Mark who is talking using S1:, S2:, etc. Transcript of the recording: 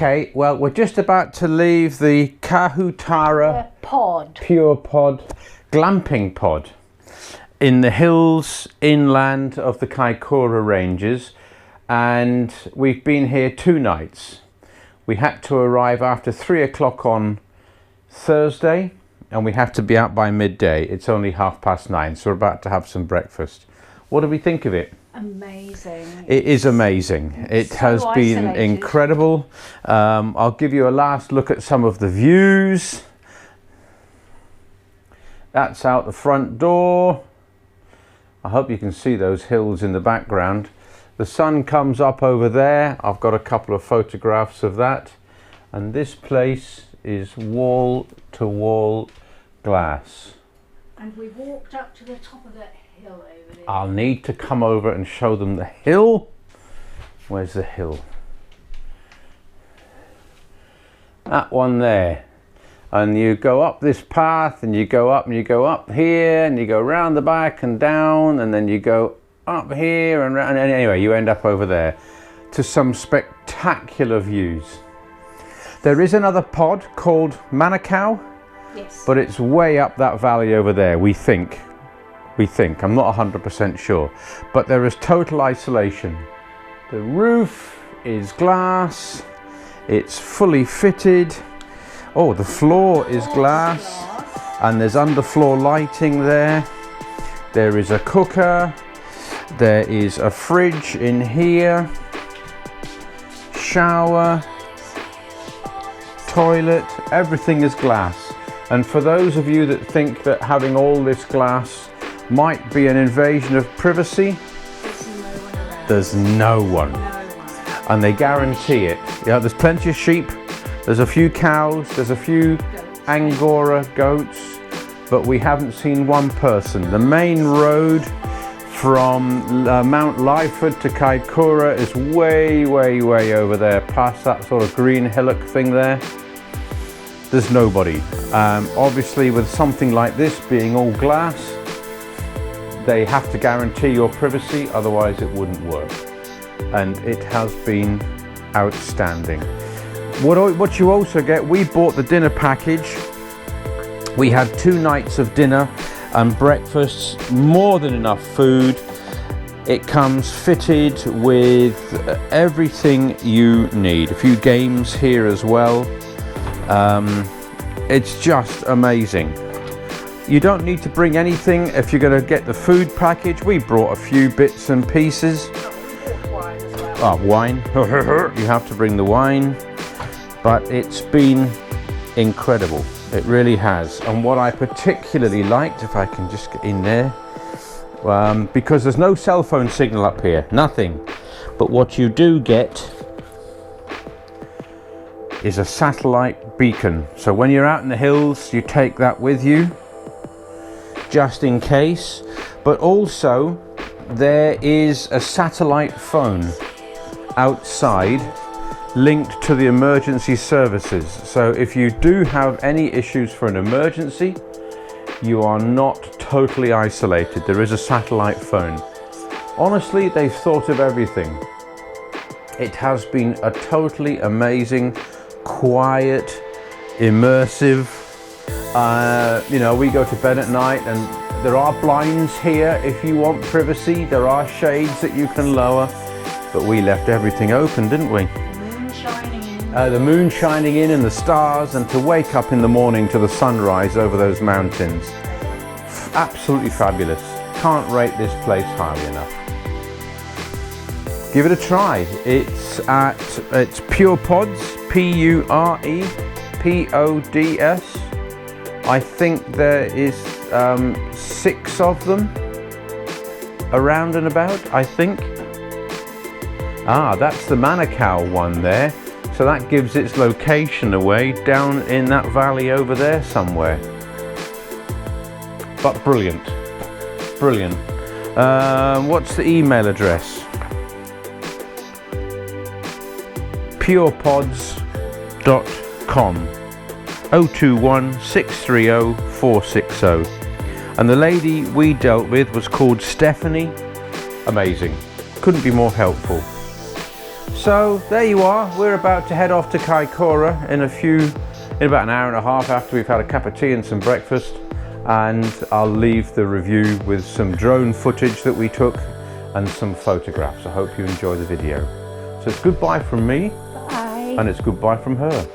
S1: Okay, well, we're just about to leave the Kahutara Pure Pod glamping pod in the hills inland of the Kaikoura ranges, and we've been here 2 nights. We had to arrive after 3 o'clock on Thursday, and we have to be out by midday. It's only 9:30, so we're about to have some breakfast. What do we think of it?
S2: Amazing.
S1: It is amazing. It has been incredible. I'll give you a last look at some of the views. That's out the front door. I hope you can see those hills in the background. The sun comes up over there. I've got a couple of photographs of that. And this place is wall to wall glass.
S2: And we walked up to the top of that hill over there.
S1: I'll need to come over and show them the hill. Where's the hill? That one there. And you go up this path, and you go up, and you go up here, and you go round the back and down, and then you go up here and round, and anyway you end up over there to some spectacular views. There is another pod called Manukau.
S2: Yes.
S1: But it's way up that valley over there, we think. I'm not 100% sure. But there is total isolation. The roof is glass. It's fully fitted. Oh, the floor is glass. And there's underfloor lighting there. There is a cooker. There is a fridge in here. Shower. Toilet. Everything is glass. And for those of you that think that having all this glass might be an invasion of privacy, there's no one. And they guarantee it. Yeah, there's plenty of sheep, there's a few cows, there's a few Angora goats, but we haven't seen one person. The main road from Mount Lyford to Kaikoura is way over there, past that sort of green hillock thing there. There's nobody. Obviously, with something like this being all glass, they have to guarantee your privacy, otherwise it wouldn't work. And it has been outstanding. What you also get, we bought the dinner package. We had 2 nights of dinner and breakfast, more than enough food. It comes fitted with everything you need. A few games here as well. It's just amazing. You don't need to bring anything if you're going to get the food package. We brought a few bits and pieces. Oh, wine. You have to bring the wine. But it's been incredible. It really has. And what I particularly liked, if I can just get in there, because there's no cell phone signal up here, nothing. But what you do get is a satellite beacon. So when you're out in the hills, you take that with you, just in case. But also, there is a satellite phone outside linked to the emergency services. So if you do have any issues for an emergency, you are not totally isolated. There is a satellite phone. Honestly, they've thought of everything. It has been a totally amazing, quiet, immersive. You know, we go to bed at night and there are blinds here if you want privacy. There are shades that you can lower, but we left everything open, didn't we? The moon shining in and the stars, and to wake up in the morning to the sunrise over those mountains. Absolutely fabulous. Can't rate this place highly enough. Give it a try. It's Pure Pods, Purepods. I think there is 6 of them around and about, I think. Ah, that's the Manukau one there. So that gives its location away down in that valley over there somewhere. But brilliant. Brilliant. What's the email address? purepods.com 021 630 460. And the lady we dealt with was called Stephanie. Amazing. Couldn't be more helpful. So there you are. We're about to head off to Kaikoura in about an hour and a half after we've had a cup of tea and some breakfast. And I'll leave the review with some drone footage that we took and some photographs. I hope you enjoy the video. So it's goodbye from me.
S2: Bye.
S1: And it's goodbye from her.